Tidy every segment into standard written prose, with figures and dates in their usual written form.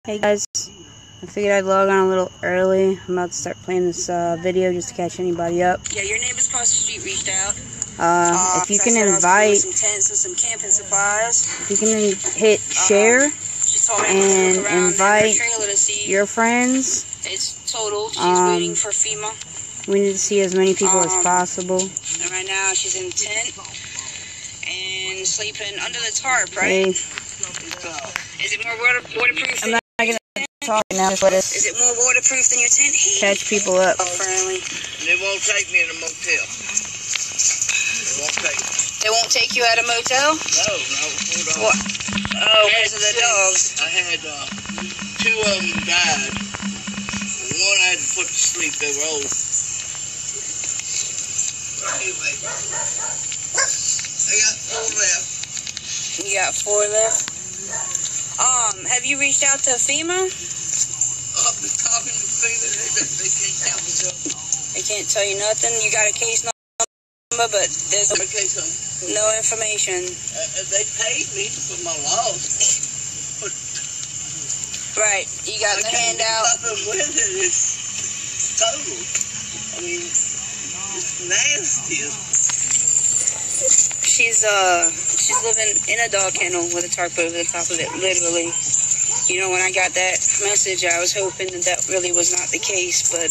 Hey guys, I figured I'd log on a little early. I'm about to start playing this video just to catch anybody up. Yeah, your neighbors across the street reached out. If you can invite, some tents and some camping supplies. if you can hit share and invite your friends. It's total. She's waiting for FEMA. We need to see as many people as possible. And right now she's in the tent and sleeping under the tarp, right? Hey. Is it more waterproof? I'm not gonna talk now. Just let us Is it more waterproof than your tent? catch people up. Friendly. They won't take me in a motel. They won't take me. They won't take you at a motel? No, hold on. What? Oh, because of the dogs. I had two of them died. One I had to put to sleep. They were old. Anyway, I got 4 left. You got 4 left? Have you reached out to FEMA? I've been talking to FEMA. They can't tell me nothing. They can't tell you nothing? You got a case number, but there's no information. They paid me for my loss. Right. You got the handout. Nothing with it. It's total. I mean, it's nasty. She's living in a dog kennel with a tarp over the top of it, literally. You know, when I got that message, I was hoping that that really was not the case, but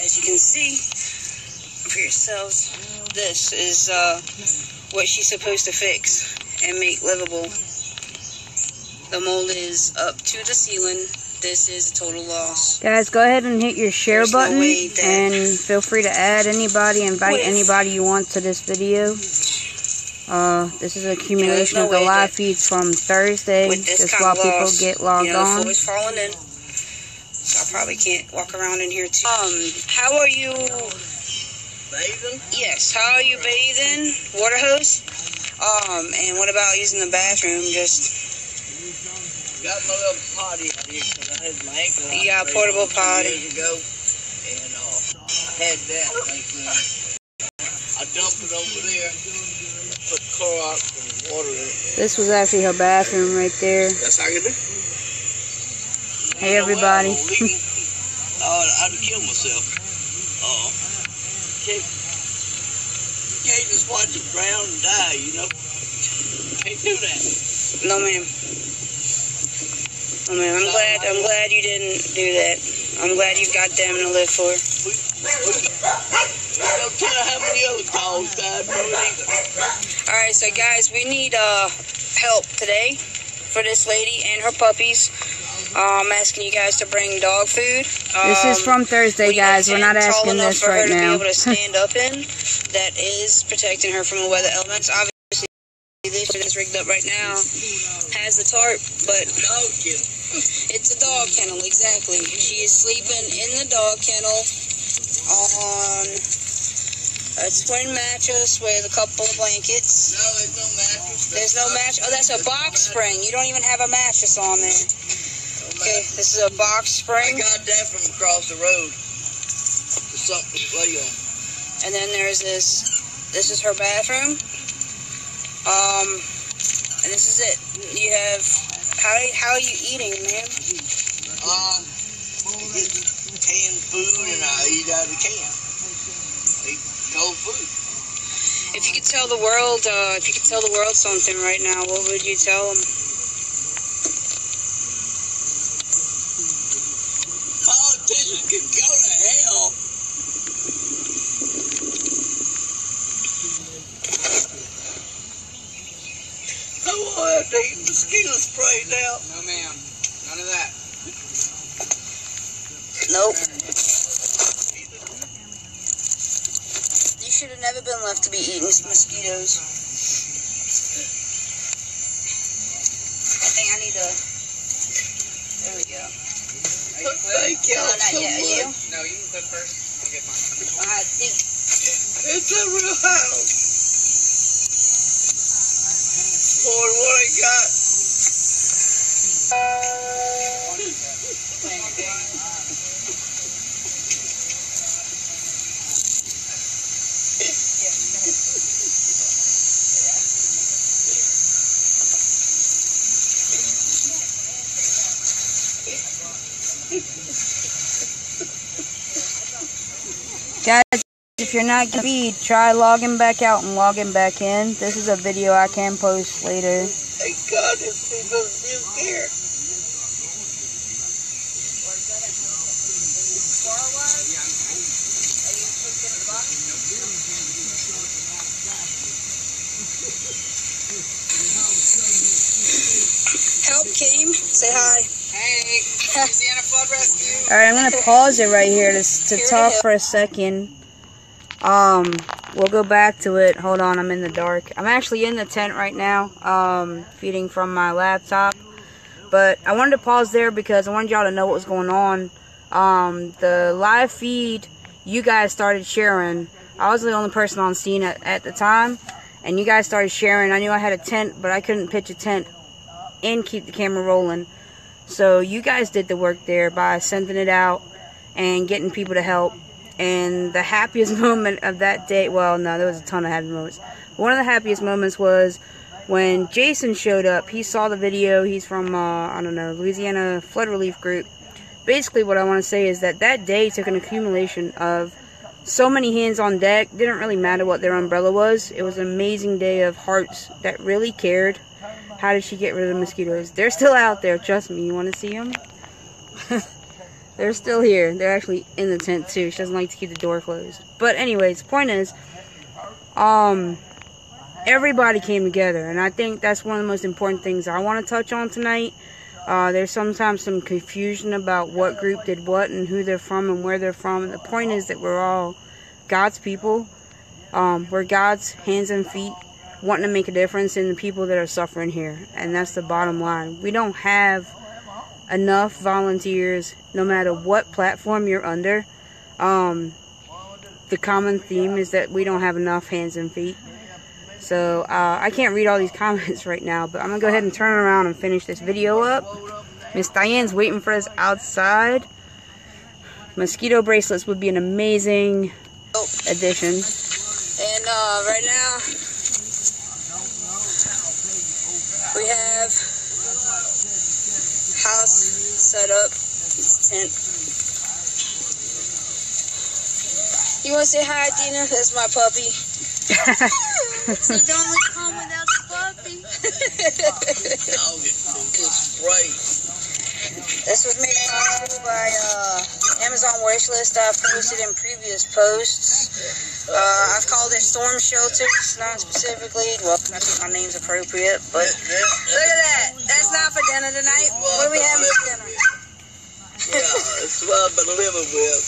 as you can see for yourselves, this is what she's supposed to fix and make livable. The mold is up to the ceiling. This is a total loss. Guys, go ahead and hit your share button and feel free to add anybody, invite anybody you want to this video. This is an accumulation of the live feeds from Thursday, just while people get logged on. The floor's falling in, so I probably can't walk around in here too. How are you? Bathing? Yes, how are you bathing? Water hose? And what about using the bathroom? Just got my little potty out here because I had my ankle. You got a portable potty. Years ago, and I had that. I dumped it over there. Put Clorox and water in it. This was actually her bathroom right there. That's how you do. Hey everybody. I'd kill myself. Can't just watch it drown and die, you know. Can't do that. No, ma'am. Oh, man, I'm glad you didn't do that. I'm glad you've got them to live for. Don't tell how many other dogs died from it either. Alright, so guys, we need help today for this lady and her puppies. I'm asking you guys to bring dog food. This is from Thursday, guys. We're not asking this right now. To be able to stand up in that is protecting her from the weather elements. Obviously, this is rigged up right now has the tarp, but it's a dog kennel, exactly. She is sleeping in the dog kennel on a twin mattress with a couple of blankets. No, there's no mattress. There's no mattress. Oh, that's a box spring. You don't even have a mattress on there. Okay, this is a box spring. I got that from across the road. There's something to play on. And then there's this. This is her bathroom. And this is it. You have, how are you eating, ma'am? Get canned food and I eat out of the can. Eat cold food. If you could tell the world, something right now, what would you tell them? Politicians can go to hell. I won't have to eat mosquito spray now. No, ma'am. None of that. Nope. You should have never been left to be eating mosquitoes. I think I need to... There we go. Thank you. No, not yet. Are you? No, you can put first. I'll get mine. I think... It's a real house. More than what I got. Guys, if you're not gonna feed, try logging back out and logging back in. This is a video I can post later. Thank God it's people still here. Help came. Say hi. Hey, Louisiana Flood Rescue. Alright, I'm gonna pause it right here to talk for a second. We'll go back to it. Hold on, I'm in the dark. I'm actually in the tent right now, feeding from my laptop. But I wanted to pause there because I wanted y'all to know what was going on. The live feed you guys started sharing. I was the only person on scene at the time, and you guys started sharing. I knew I had a tent, but I couldn't pitch a tent and keep the camera rolling. So you guys did the work there by sending it out and getting people to help. And the happiest moment of that day, well, no, there was a ton of happy moments. One of the happiest moments was when Jason showed up. He saw the video. He's from, I don't know, Louisiana Flood Relief Group. Basically, what I want to say is that day took an accumulation of so many hands on deck. Didn't really matter what their umbrella was. It was an amazing day of hearts that really cared. How did she get rid of the mosquitoes? They're still out there. Trust me. You want to see them? They're still here. They're actually in the tent too. She doesn't like to keep the door closed. But anyways, the point is, everybody came together, and I think that's one of the most important things I want to touch on tonight. There's sometimes some confusion about what group did what and who they're from and where they're from. And the point is that we're all God's people. We're God's hands and feet, wanting to make a difference in the people that are suffering here. And that's the bottom line. We don't have enough volunteers, no matter what platform you're under. The common theme is that we don't have enough hands and feet. So I can't read all these comments right now, but I'm gonna go ahead and turn around and finish this video up. Miss Diane's waiting for us outside. Mosquito bracelets would be an amazing addition. And right now we have house set up. It's a tent. You want to say hi, Dina? That's my puppy. So don't leave home without the puppy. This was made possible by Amazon wishlist I posted in previous posts. I've called it storm shelters, not specifically. Well, I think my name's appropriate, but look at that. That's not for dinner tonight. What are we having for dinner? Yeah, it's what I've been living with.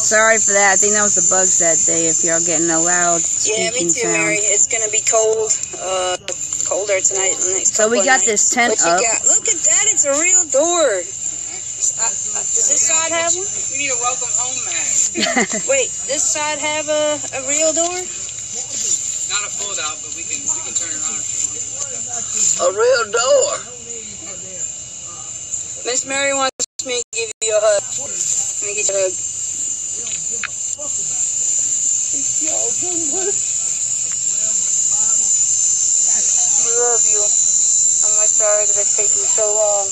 Sorry for that. I think that was the bugs that day. If y'all getting a loud Yeah, me speaking too, sound. Mary. It's gonna be cold. Colder tonight. The next So we couple got of this nights. tent What you up. got? Look at that. It's a real door. Does this side have one? We need a welcome home mat. Wait, this side have a real door? Not a fold out, but we can turn it on. A real door. Miss Mary wants me to give you a hug. Let me get you a hug. I love you. I'm sorry that it's taken so long.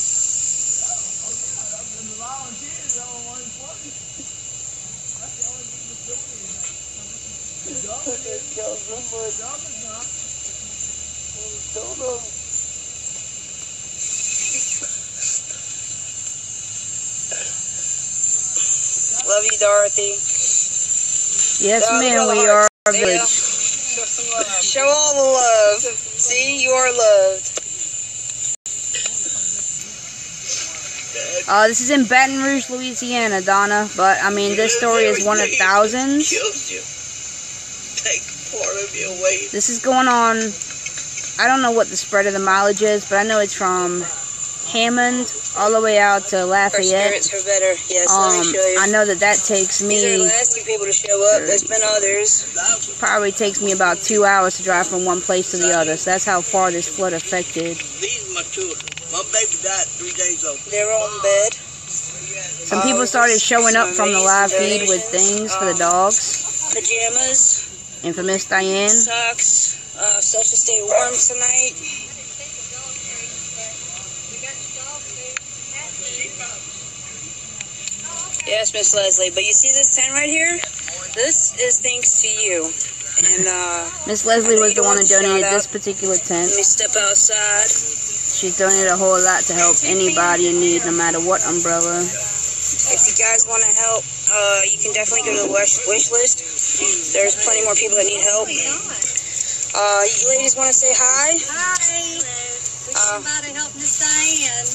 Love you, Dorothy. Yes, ma'am, we are a village. Show all the love. See, you are loved. This is in Baton Rouge, Louisiana, Donna. But, I mean, this story is one of thousands. Take part of your weight. This is going on, I don't know what the spread of the mileage is, but I know it's from Hammond all the way out to Our Lafayette. spirits are better. Yes, let me show you. I know that takes These are the me, last few people to show up. There's been others. probably takes me about 2 hours to drive from one place to the other. So that's how far this flood affected. These are my two. My baby died 3 days ago. They're on bed. Some people started showing up from the live feed with things for the dogs. Pajamas, And for Miss Diane, socks, Stuff to stay warm tonight. Yes, Miss Leslie. But you see this tent right here? This is thanks to you. And Miss Leslie was the one that donated this particular tent. let me step outside. She's donated a whole lot to help anybody in need, no matter what umbrella. If you guys want to help, you can definitely go to the wish list. There's plenty more people that need help. You ladies want to say hi? Hi. We came by to help Miss Diane.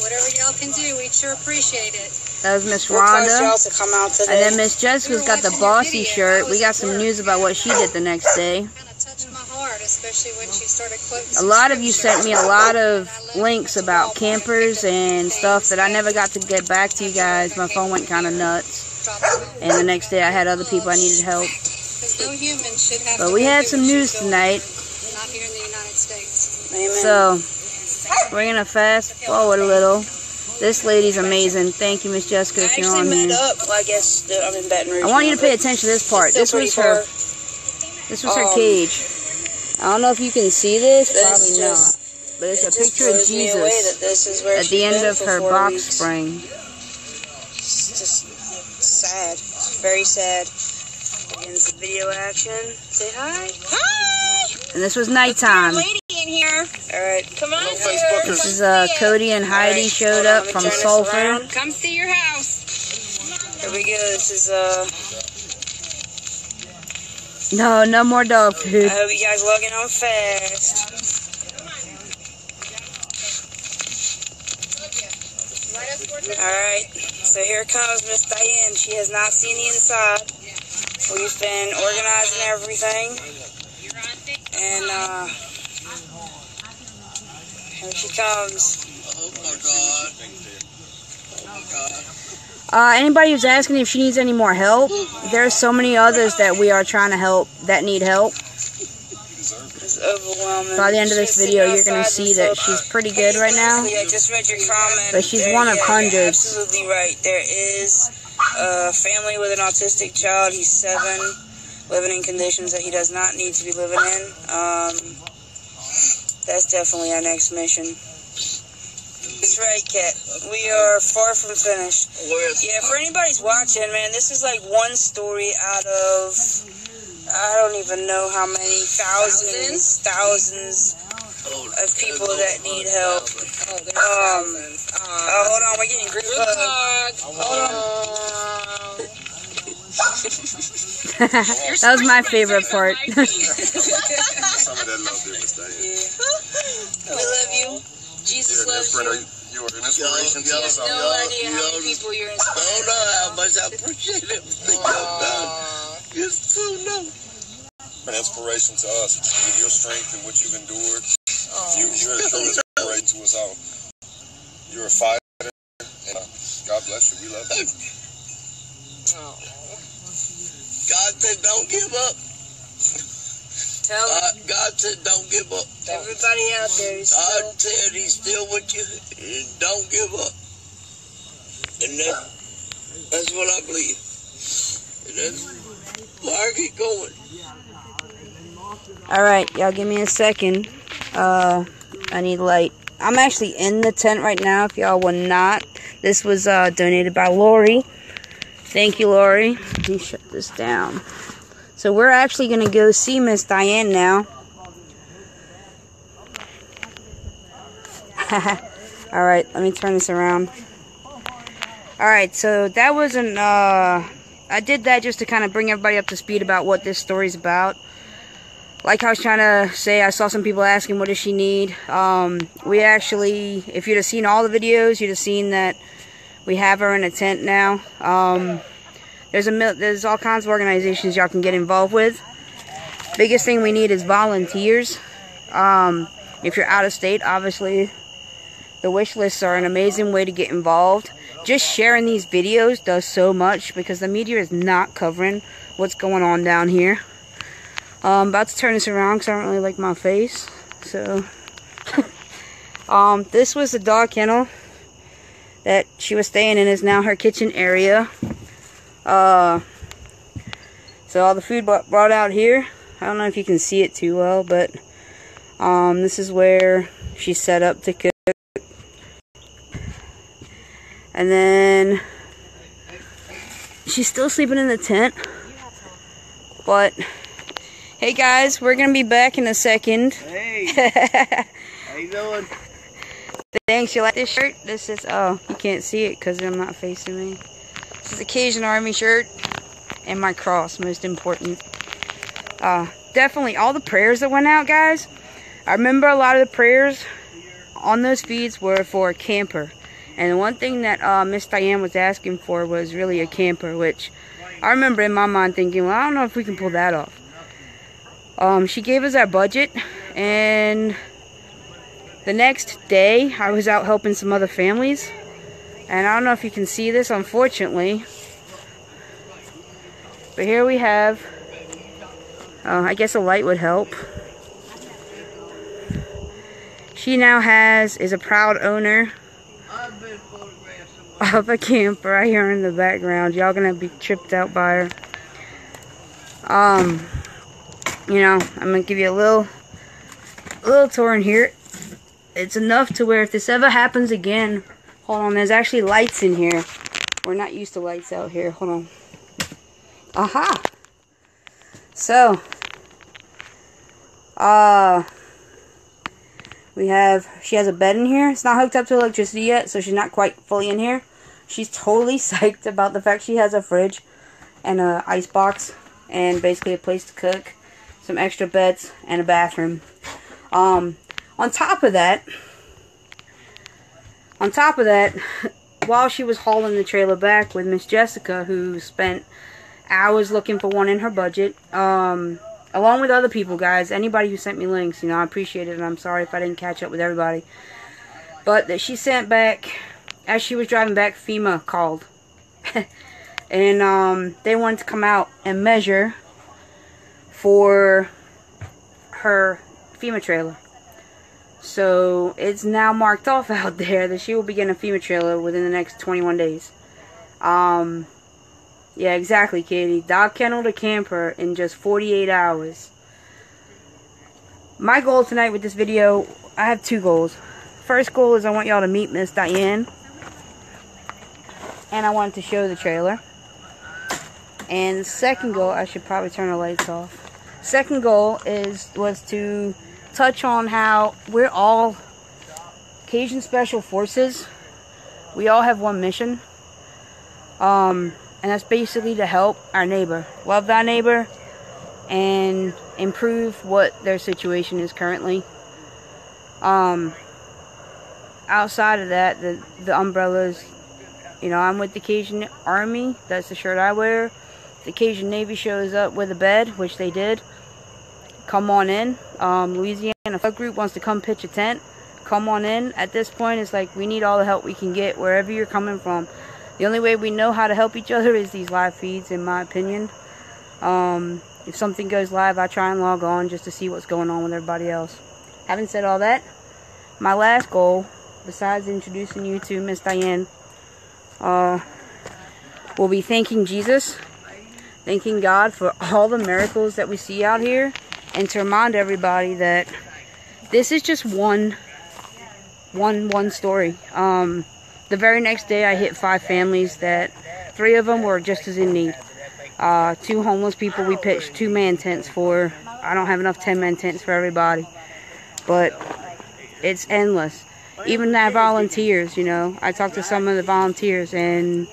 Whatever y'all can do, we'd sure appreciate it. That was Miss We'll cause Rhonda. y'all to come out today. And then Miss Jessica's got the bossy shirt. We got some news about what she did the next day. Kind of touched my heart, especially when she started quoting A lot of you sent me a lot of links about campers and stuff that I never got to get back to you guys. My phone went kind of nuts. And the next day I had other people I needed help. Because no human should have But we had some news tonight. Not here in the United States. Amen. So, we're going to fast forward a little. This lady's amazing. Thank you, Miss Jessica, I if you're actually on met here. up. Well, I guess I'm in Baton Rouge. I want you to now, pay but attention to this part. still This was pretty her. far. This was her cage. I don't know if you can see this. This Probably not. just- But it's a It just picture of blows me away Jesus that this is where at she's the end been of for her 4 box weeks. spring. It's just sad. It's very sad. Begins the video action. Say hi. Hi! And this was nighttime. Lady in here. Alright. Come on. This is Cody and Heidi Alright, showed hold on, up let me from turn this Sulphur. around. Come see your house. Here we go. This is No more dog I food. hope you guys logging on fast. Alright, so here comes Miss Diane. She has not seen the inside. We've been organizing everything. And here she comes. Oh my God. Oh my God. Anybody who's asking if she needs any more help, there's so many others that we are trying to help that need help. It's overwhelming. By the end of this She's video, sitting you're going to outside see and that so- she's pretty good right now. I just read your comment. But she's one of You're hundreds. absolutely right. There is a family with an autistic child. He's 7, living in conditions that he does not need to be living in. That's definitely our next mission. That's right, Kat. We are far from finished. Yeah, for anybody's watching, man, this is like one story out of, I don't even know how many thousands of people that need help. Hold on, we're getting group hug. Hold on. That was my favorite part. Some of that love there, Miss Diane. We love you. Jesus You're an loves you. inspiration. You are an inspiration to us. No idea how many people you're I don't inspiring. know how much I appreciate everything you've done. You still know. An inspiration to us. With your strength and what you've endured, you're a true inspiration to us all. You're a fighter, and God bless you. We love you. God said don't give up. Tell God said don't give up. everybody out there is God still. said he's still with you and don't give up. And that's what I believe. And that's why I keep going. Alright, y'all give me a second. I need light. I'm actually in the tent right now, if y'all were not. This was donated by Lori. Thank you, Lori. Let me shut this down. So we're actually going to go see Miss Diane now. Alright, let me turn this around. Alright, so that wasn't, I did that just to kind of bring everybody up to speed about what this story's about. Like I was trying to say, I saw some people asking, what does she need? We actually, if you'd have seen all the videos, you'd have seen that we have her in a tent now. There's all kinds of organizations y'all can get involved with. Biggest thing we need is volunteers. If you're out of state, obviously, the wish lists are an amazing way to get involved. Just sharing these videos does so much because the media is not covering what's going on down here. I'm about to turn this around because I don't really like my face. So, this was the dog kennel that she was staying in, is now her kitchen area. So all the food brought out here. I don't know if you can see it too well, but this is where she's set up to cook. And then she's still sleeping in the tent. But hey guys, we're gonna be back in a second. Hey, how you doing? Thanks. You like this shirt? This is, oh, you can't see it because I'm not facing me. This is a Cajun Army shirt and my cross, most important. Definitely all the prayers that went out, guys. I remember a lot of the prayers on those feeds were for a camper. And the one thing that Miss Diane was asking for was really a camper, which I remember in my mind thinking, well, I don't know if we can pull that off. She gave us our budget, and the next day I was out helping some other families. And I don't know if you can see this, unfortunately. But here we have, I guess a light would help. She now is a proud owner of a camper right here in the background. Y'all gonna be tripped out by her. You know, I'm gonna give you a little tour in here. It's enough to where if this ever happens again, hold on, there's actually lights in here. We're not used to lights out here. Hold on. Aha! So, she has a bed in here. It's not hooked up to electricity yet, so she's not quite fully in here. She's totally psyched about the fact she has a fridge and an ice box and basically a place to cook, some extra beds, and a bathroom. On top of that, while she was hauling the trailer back with Miss Jessica, who spent hours looking for one in her budget, along with other people, guys, anybody who sent me links, you know, I appreciate it, and I'm sorry if I didn't catch up with everybody. But that she sent back, as she was driving back, FEMA called. And they wanted to come out and measure for her FEMA trailer. So it's now marked off out there that she will be getting a FEMA trailer within the next 21 days. Yeah, exactly, Katie. Dog kennel to camper in just 48 hours. My goal tonight with this video, I have two goals. First goal is I want y'all to meet Miss Diane. And I wanted to show the trailer. And the second goal, I should probably turn the lights off. Second goal was to touch on how we're all Cajun Special Forces. We all have one mission. And that's basically to help our neighbor. Love thy neighbor and improve what their situation is currently. Outside of that, the umbrellas, you know, I'm with the Cajun Army. That's the shirt I wear. The Cajun Navy shows up with a bed, which they did. Come on in. Louisiana Flood Group wants to come pitch a tent. Come on in. At this point, it's like we need all the help we can get wherever you're coming from. The only way we know how to help each other is these live feeds, in my opinion. If something goes live, I try and log on just to see what's going on with everybody else. Having said all that, my last goal, besides introducing you to Miss Diane, will be thanking Jesus, thanking God for all the miracles that we see out here, and to remind everybody that this is just one story. The very next day, I hit 5 families that 3 of them were just as in need. 2 homeless people we pitched 2-man tents for. I don't have enough 10-man tents for everybody. But it's endless. Even that volunteers, you know. I talked to some of the volunteers and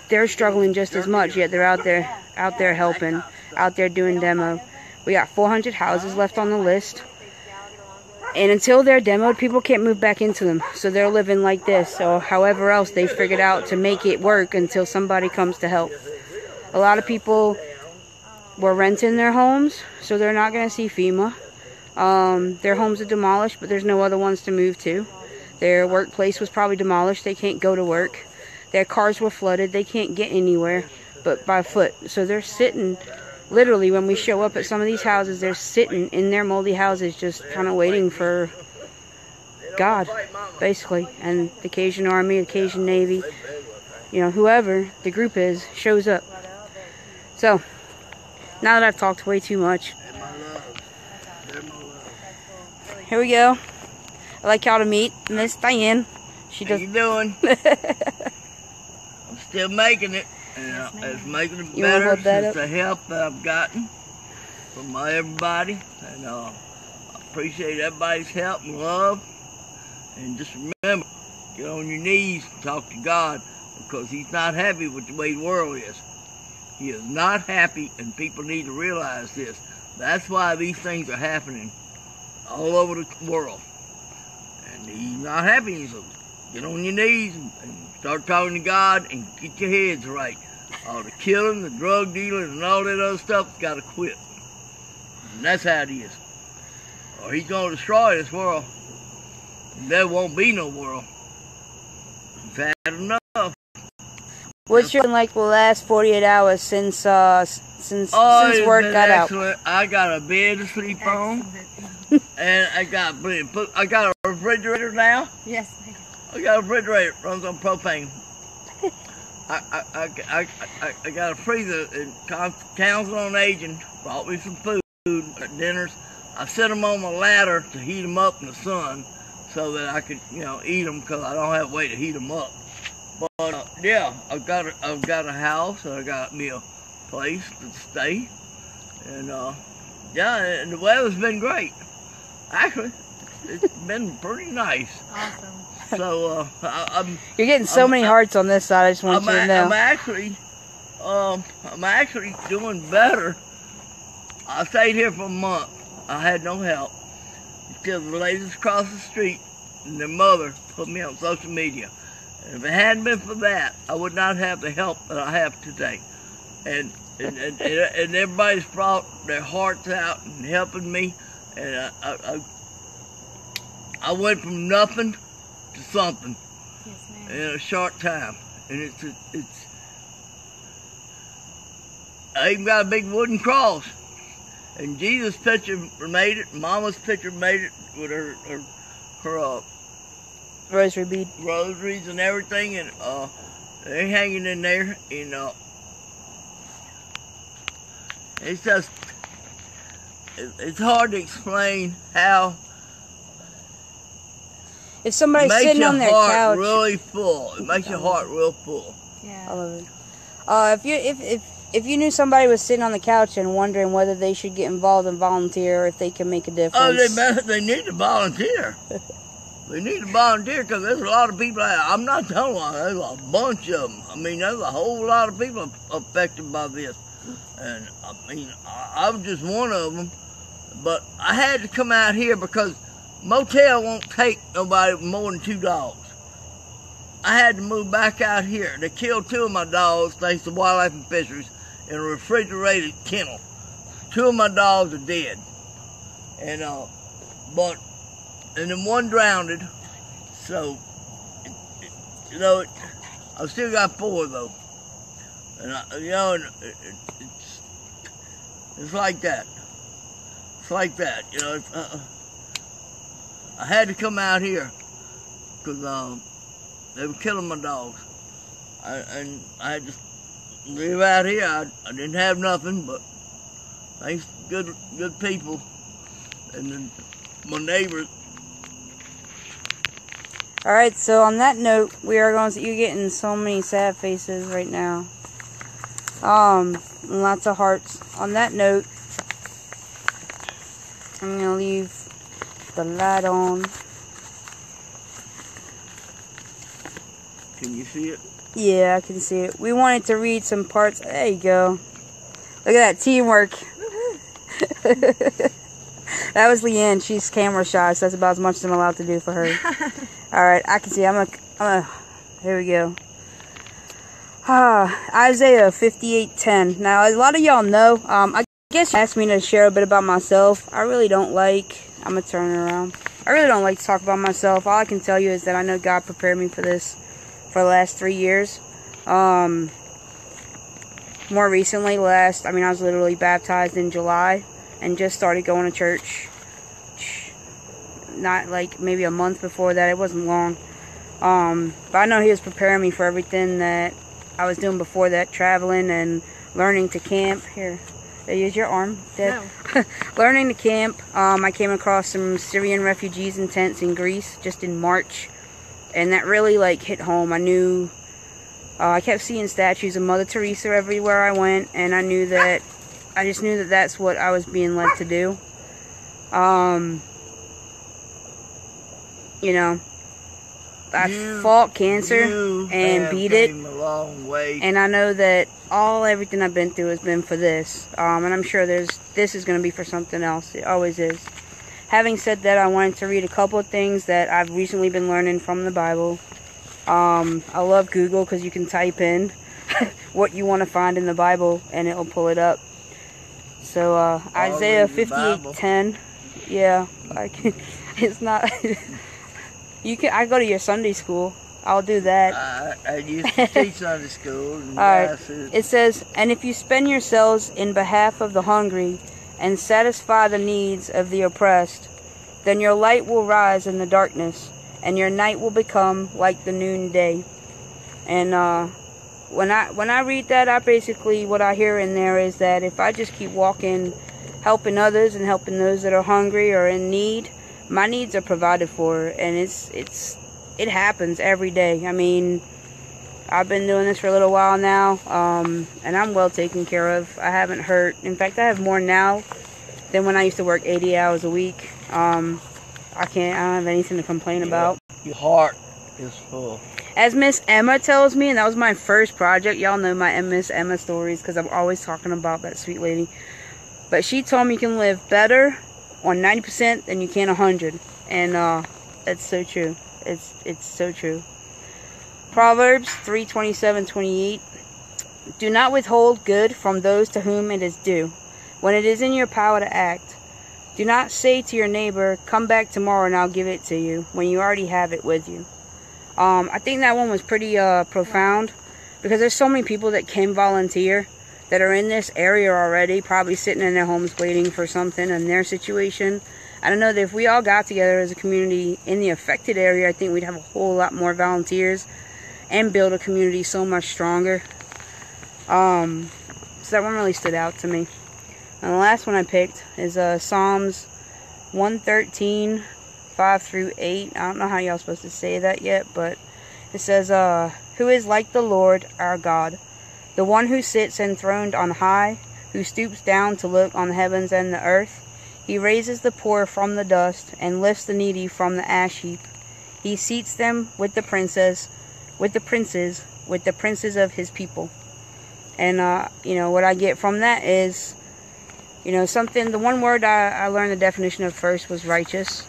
they're struggling just as much, yet they're out there helping, out there doing demo. We got 400 houses left on the list. And until they're demoed, people can't move back into them. So they're living like this, or however else they figured out to make it work until somebody comes to help. A lot of people were renting their homes, so they're not going to see FEMA. Their homes are demolished, but there's no other ones to move to. Their workplace was probably demolished. They can't go to work. Their cars were flooded. They can't get anywhere but by foot. So they're sitting... Literally, when we show up at some of these houses, they're sitting in their moldy houses just kind of waiting for God, basically. And the Cajun Army, the Cajun Navy, you know, whoever the group is, shows up. So, now that I've talked way too much, here we go. I'd like y'all to meet Miss Diane. How you doing? I'm still making it. And it's making it better since the help that I've gotten from everybody. And I appreciate everybody's help and love. And just remember, get on your knees and talk to God, because He's not happy with the way the world is. He is not happy, and people need to realize this. That's why these things are happening all over the world. And He's not happy, so get on your knees and start talking to God and get your heads right. All the killing, the drug dealing, and all that other stuff got to quit. And that's how it is. Or He's going to destroy this world. And there won't be no world. We've had enough. What's your like the last 48 hours since work got excellent. Out? I got a bed to sleep on, and I got a refrigerator now. Yes. I got a refrigerator, runs on propane. I got a freezer, and Council on Aging brought me some food at dinners. I set them on my ladder to heat them up in the sun, so that I could, eat them, because I don't have a way to heat them up. But yeah, I've got a house, and I got me a place to stay, and yeah, and the weather's been great. Actually, it's been pretty nice. Awesome. So you're getting so many hearts on this side. I just want you to know. I'm actually doing better. I stayed here for a month. I had no help until the ladies across the street and their mother put me on social media. And if it hadn't been for that, I would not have the help that I have today. And everybody's brought their hearts out and helping me. And I went from nothing to something in a short time. And I even got a big wooden cross. And Jesus' picture made it, Mama's picture made it with her rosary bead. Rosaries and everything, and they're hanging in there, and it's just, it's hard to explain how. If somebody's sitting on their couch, really full. It makes your heart real full. Yeah. I love it. If you knew somebody was sitting on the couch and wondering whether they should get involved and volunteer, or if they can make a difference. Oh, they need to volunteer. They need to volunteer, because there's a lot of people out there. I'm not telling you, there's a bunch of them. I mean, there's a whole lot of people affected by this. And, I mean, I was just one of them. But I had to come out here because motel won't take nobody more than 2 dogs. I had to move back out here. They killed 2 of my dogs, thanks to Wildlife and Fisheries, in a refrigerated kennel. 2 of my dogs are dead. And, and then 1 drowned. So, I've still got 4 though. And it's like that. It's like that, I had to come out here because they were killing my dogs. And I had to live out here. I didn't have nothing, but thanks to good people and then my neighbors. Alright, so on that note, we are going to, you're getting so many sad faces right now. Lots of hearts. On that note, I'm going to leave the light on. Can you see it? Yeah, I can see it. We wanted to read some parts. There you go. Look at that teamwork. That was Leanne. She's camera shy, so that's about as much as I'm allowed to do for her. Alright, I can see. Here we go. Isaiah 58:10. Now, a lot of y'all know, I guess you asked me to share a bit about myself. I really don't like, I'm going to turn it around. I really don't like to talk about myself. All I can tell you is that I know God prepared me for this for the last 3 years. More recently, I was literally baptized in July and just started going to church. Not like maybe a month before that. It wasn't long. But I know He was preparing me for everything that I was doing before that, traveling and learning to camp. Here, use your arm, Dad. No. learning to camp. I came across some Syrian refugees in tents in Greece just in March, and that really like hit home. I knew I kept seeing statues of Mother Teresa everywhere I went, and I just knew that that's what I was being led to do. You know, I fought cancer and beat it, and I know that everything I've been through has been for this, and I'm sure this is going to be for something else. It always is. Having said that, I wanted to read a couple of things that I've recently been learning from the Bible. I love Google because you can type in what you want to find in the Bible and it'll pull it up. So Isaiah 58:10. Yeah, it's not. I go to your Sunday school. I'll do that. I used to teach Sunday school. And Alright. It says, "And if you spend yourselves in behalf of the hungry and satisfy the needs of the oppressed, then your light will rise in the darkness, and your night will become like the noonday." And when I read that, what I hear in there is that if I just keep walking, helping others and helping those that are hungry or in need, my needs are provided for, and it happens every day. I mean, I've been doing this for a little while now, and I'm well taken care of. I haven't hurt. In fact, I have more now than when I used to work 80 hours a week. I don't have anything to complain about. Your heart is full. As Miss Emma tells me, and that was my first project. Y'all know my Miss Emma stories because I'm always talking about that sweet lady. But she told me you can live better on 90% than you can 100. And that's so true. It's so true. Proverbs 3:27-28. "Do not withhold good from those to whom it is due, when it is in your power to act. Do not say to your neighbor, 'Come back tomorrow and I'll give it to you,' when you already have it with you." I think that one was pretty profound, because there's so many people that can volunteer that are in this area already, probably sitting in their homes waiting for something in their situation. I don't know that if we all got together as a community in the affected area, I think we'd have a whole lot more volunteers and build a community so much stronger. So that one really stood out to me. And the last one I picked is Psalms 113, 5-8. I don't know how y'all supposed to say that yet, but it says, "Who is like the Lord our God, the one who sits enthroned on high, who stoops down to look on the heavens and the earth. He raises the poor from the dust and lifts the needy from the ash heap. He seats them with the princes of his people." And what I get from that is, the one word I learned the definition of first was righteous.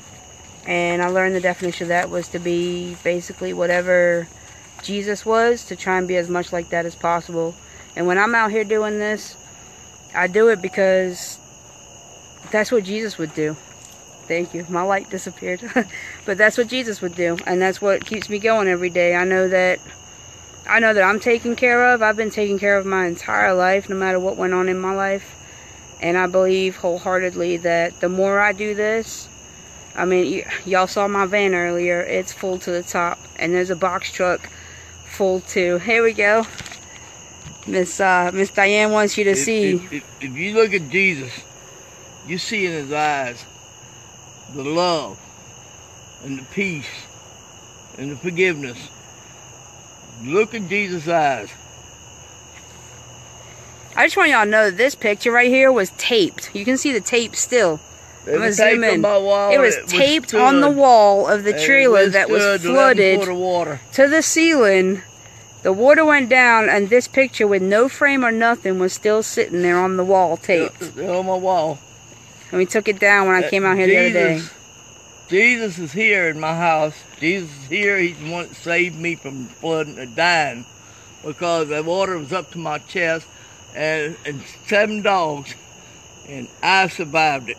And I learned the definition of that was to be basically whatever Jesus was, to try and be as much like that as possible. And when I'm out here doing this, I do it because that's what Jesus would do. Thank you. My light disappeared. But that's what Jesus would do. And that's what keeps me going every day. I know that I'm taken care of. I've been taken care of my entire life, no matter what went on in my life. And I believe wholeheartedly that the more I do this, I mean, y'all saw my van earlier. It's full to the top. And there's a box truck full too. Here we go. Miss Diane wants you to see. If you look at Jesus, you see in his eyes the love and the peace and the forgiveness. Look at Jesus' eyes. I just want y'all to know that this picture right here was taped. You can see the tape still. I'm gonna zoom in. It was taped on the wall of the trailer that was flooded to the ceiling. The water went down, and this picture with no frame or nothing was still sitting there on the wall, taped. On my wall. And we took it down when I came out here the other day. Jesus is here in my house. Jesus is here. He's the one that saved me from flooding and dying, because the water was up to my chest, and 7 dogs, and I survived it.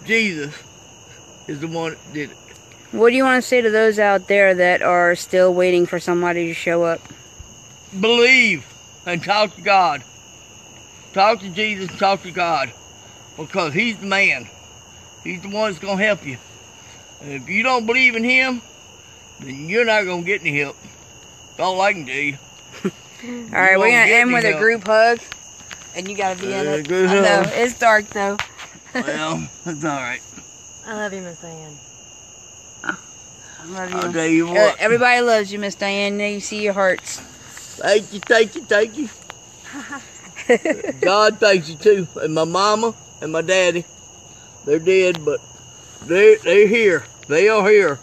Jesus is the one that did it. What do you want to say to those out there that are still waiting for somebody to show up? Believe and talk to God. Talk to Jesus, talk to God, because he's the man. He's the one that's going to help you. And if you don't believe in him, then you're not going to get any help. That's all I can tell you. Alright, we're going to end with a group hug. And you got to be in it. I know, it's dark though. Well, it's all right. I love you, Miss Diane. I love you. I'll tell you what. Everybody loves you, Miss Diane. Now you see your hearts. Thank you, thank you, thank you. God thanks you too. And my mama and my daddy, they're dead, but they're here. They are here.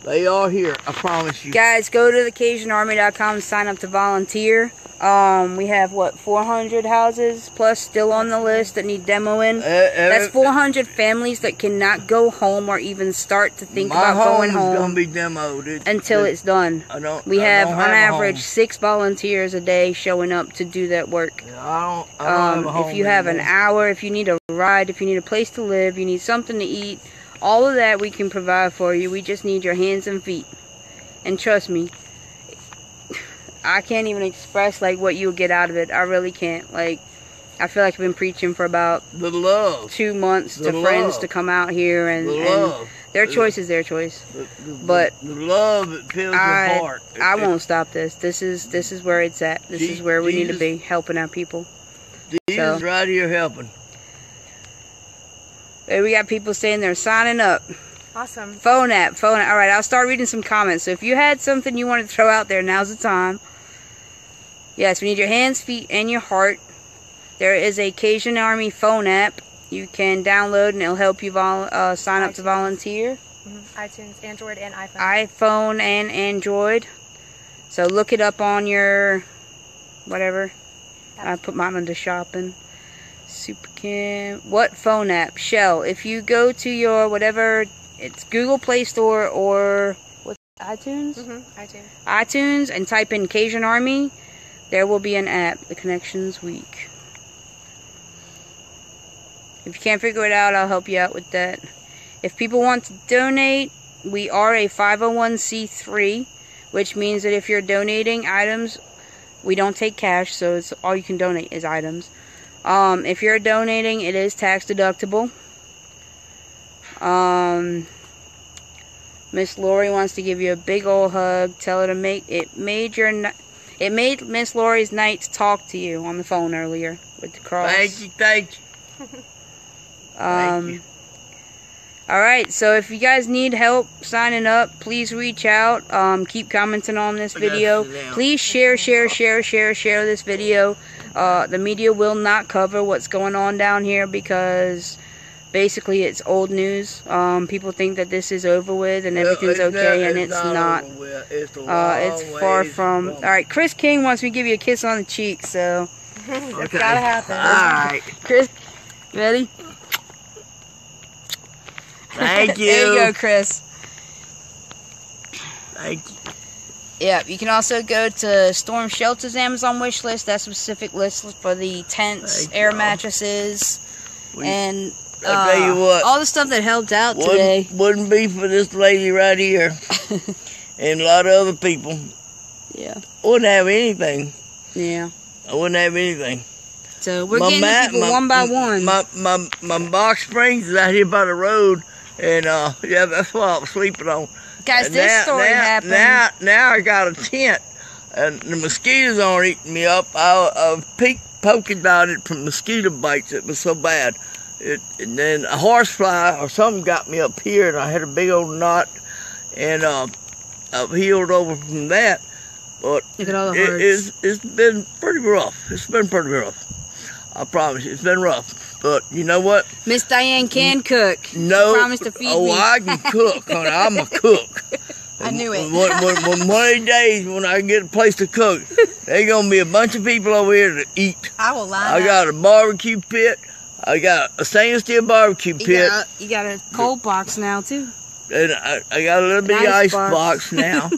They are here. I promise you. Guys, go to thecajunarmy.com and sign up to volunteer. We have, what, 400 houses plus still on the list that need demoing. That's 400 families that cannot go home or even start to think about going home. My home's going to be demoed. Until it's done. We have, on average, 6 volunteers a day showing up to do that work. I don't have a home if you have anymore. an hour, if you need a ride, if you need a place to live, you need something to eat, all of that we can provide for you. We just need your hands and feet. And trust me, I can't even express like what you'll get out of it. I really can't. Like, I feel like I've been preaching for about 2 months to friends to come out here, and their choice is their choice. But the love that fills your heart. I won't stop this. This is where it's at. This is where we need to be, helping our people. Jesus right here helping. We got people saying they're signing up. Awesome. Phone app. All right, I'll start reading some comments. So if you had something you wanted to throw out there, now's the time. Yes, we need your hands, feet, and your heart. There is a Cajun Army phone app you can download, and it'll help you sign up to volunteer. iTunes, Android, and iPhone. iPhone and Android. So look it up on your whatever. I put mine under shopping. Supercam. What phone app? Shell. If you go to your whatever, it's Google Play Store or what's iTunes? iTunes. iTunes, and type in Cajun Army. There will be an app. The connection's weak. If you can't figure it out, I'll help you out with that. If people want to donate, we are a 501c3, which means that if you're donating items, we don't take cash, so it's all you can donate is items. If you're donating, it is tax deductible. Miss Lori wants to give you a big old hug. Tell her to it made Miss Lori's night to talk to you on the phone earlier with the cross. Thank you, thank you. Thank you. Alright, so if you guys need help signing up, please reach out. Keep commenting on this video. Please share this video. The media will not cover what's going on down here because basically it's old news. People think that this is over with and everything's okay, and it's not. It's far from. Alright, Chris King wants me to give you a kiss on the cheek, so It's gotta happen. Alright. Chris, ready? Thank you. There you go, Chris. Thank you. Yeah, you can also go to Storm Shelter's Amazon wish list. That's a specific list for the tents, air mattresses, and I'll tell you what, all the stuff that helped out today. Wouldn't be for this lady right here and a lot of other people. Yeah. Wouldn't have anything. Yeah. I wouldn't have anything. So we're getting the people one by one. My box springs is out here by the road, and yeah, that's what I was sleeping on. Guys, this story happened. Now I got a tent, and the mosquitoes aren't eating me up. I polka dotted from mosquito bites. It was so bad. And then a horsefly or something got me up here, and I had a big old knot, and I've healed over from that. But look at all the hearts. It's been pretty rough. It's been pretty rough. I promise you, it's been rough. But you know what? Miss Diane can cook. No. She promised to feed me. I can cook, honey. I'm a cook. I knew it. One of these days when I get a place to cook, there's going to be a bunch of people over here to eat. I will line up. I got a barbecue pit. I got a stainless steel barbecue pit. You got a cold box now, too. And I got a little bitty ice box now.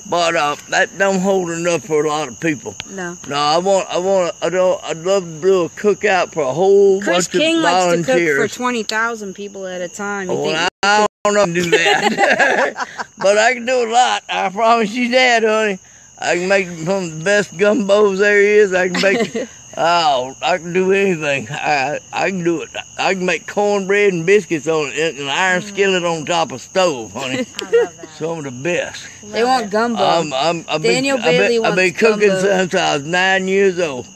But that don't hold enough for a lot of people. No. No, I'd love to do a cookout for a whole Chris bunch King of likes volunteers. to cook for 20,000 people at a time. Well, I don't know how to do that. But I can do a lot. I promise you that, honey. I can make some of the best gumbos there is. I can make I can do anything. I can do it. I can make cornbread and biscuits on it, an iron skillet on top of stove, honey. I love that. Some of the best. They want gumbo. Daniel Bailey wants I've been cooking gumbo. since I was 9 years old.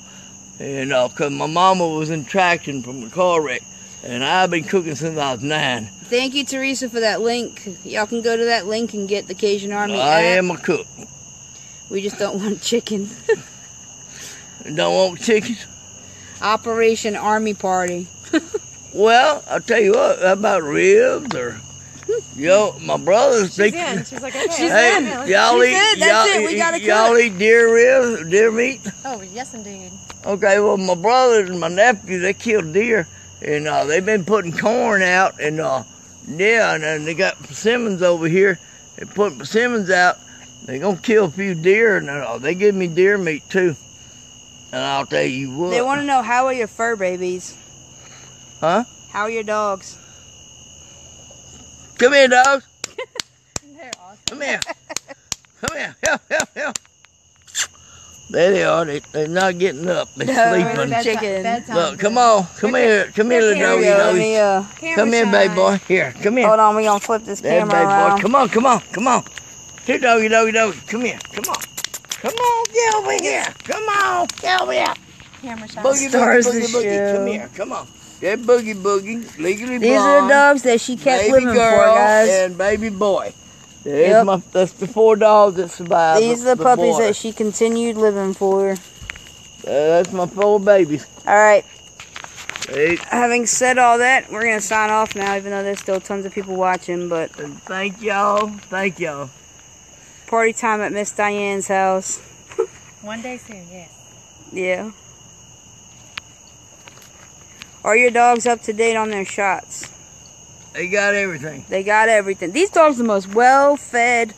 And because my mama was in traction from a car wreck. And I've been cooking since I was 9. Thank you, Teresa, for that link. Y'all can go to that link and get the Cajun Army I app. am a cook. We just don't want chicken. Don't want chickens? Operation Army Party. Well, I'll tell you what, how about ribs or... Yo, my brothers, She's in. She's like, okay. Hey, y'all She said, "That's it, we gotta y'all cook." eat deer ribs, deer meat? Oh, yes, indeed. Okay, well, my brothers and my nephews, they killed deer, and they've been putting corn out, and yeah, and they got persimmons over here. They put persimmons out. They're gonna kill a few deer, and they give me deer meat too. And I'll tell you what. They want to know, how are your fur babies? Huh? How are your dogs? Come here, dogs. They're awesome. Come here. Come here. Here. There they are. They're not getting up. They're sleeping. Chicken. Look, come on. Come here. Come here, little doggy. Let me, Come here, baby boy. Here, come here. hold on, we're going to flip this There, camera baby around. boy. Come on. Here, doggy. Come here. Come on, get over here. Come on, get over here. Camera shot. Boogie. Show. Come here. Come on. That boogie. Legally These are the blonde. dogs that she kept Baby living girl for, guys. and baby boy. Yep. That's the 4 dogs that survived. These are the puppies boy. that she continued living for. That's my 4 babies. Alright, Hey, having said all that, we're going to sign off now, even though there's still tons of people watching. But and thank y'all. party time at Miss Diane's house. One day soon, yes. Yeah. Are your dogs up to date on their shots? They got everything. They got everything. These dogs are the most well-fed,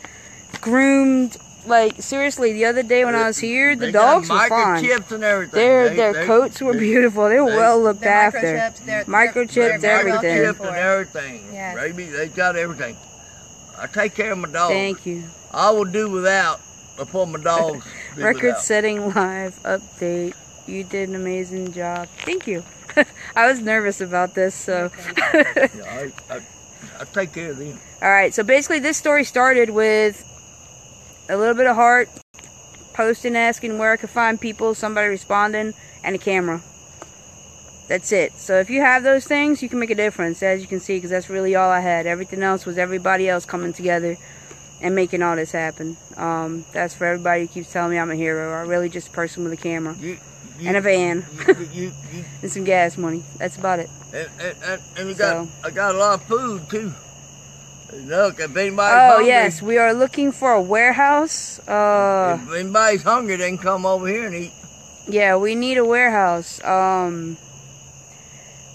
groomed. Like, seriously, the other day when I was here, the dogs were fine. Microchips and everything. Their coats were beautiful. They were well looked after. Microchipped, everything. Microchipped and everything. Yes. Baby, they got everything. I take care of my dogs. Thank you. I will do without before my dogs do without. Record-setting live update. You did an amazing job. Thank you. I was nervous about this, so. Yeah, I take care of them. Alright, so basically this story started with a little bit of heart, posting, asking where I could find people, somebody responding, and a camera. That's it. So if you have those things, you can make a difference, as you can see, because that's really all I had. Everything else was everybody else coming together and making all this happen. That's for everybody who keeps telling me I'm a hero. I'm really just a person with a camera. And a van. And some gas money. That's about it. And I got a lot of food too. Look, if anybody's Oh hungry, yes, we are looking for a warehouse. if anybody's hungry, they can come over here and eat. Yeah, we need a warehouse.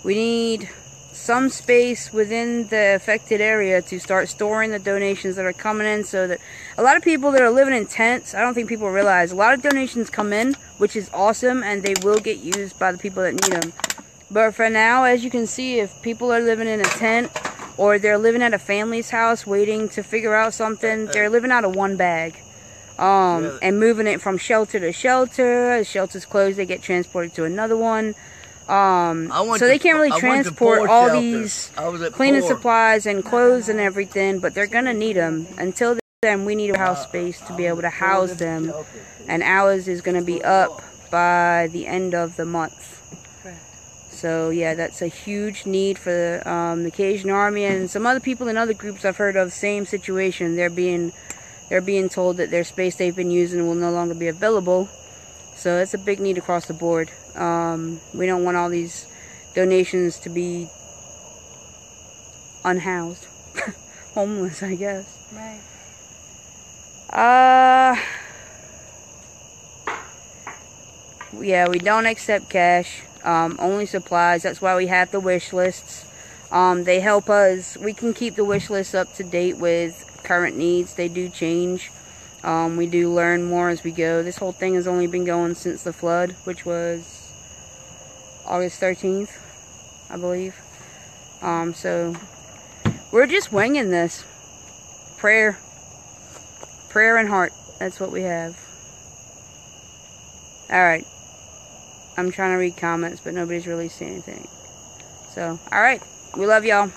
We need some space within the affected area to start storing the donations that are coming in, so that a lot of people that are living in tents, I don't think people realize, a lot of donations come in, which is awesome, and they will get used by the people that need them. But for now, as you can see, if people are living in a tent, or they're living at a family's house waiting to figure out something, they're living out of one bag. And moving it from shelter to shelter. As shelter's closed, they get transported to another one. So they can't really transport all these cleaning supplies and clothes and everything, but they're gonna need them. Until then, we need a house space to be able to house them, and ours is gonna be up by the end of the month. So yeah, that's a huge need for the Cajun Army and some other people in other groups I've heard of. Same situation. They're being told that their space they've been using will no longer be available. So it's a big need across the board. We don't want all these donations to be unhoused, homeless, I guess. Right. Yeah, we don't accept cash. Only supplies. That's why we have the wish lists. They help us. We can keep the wish lists up to date with current needs. They do change. We do learn more as we go. This whole thing has only been going since the flood, which was August 13th, I believe. So we're just winging this. Prayer and heart. That's what we have. Alright. I'm trying to read comments, but nobody's really saying anything. So, alright. We love y'all.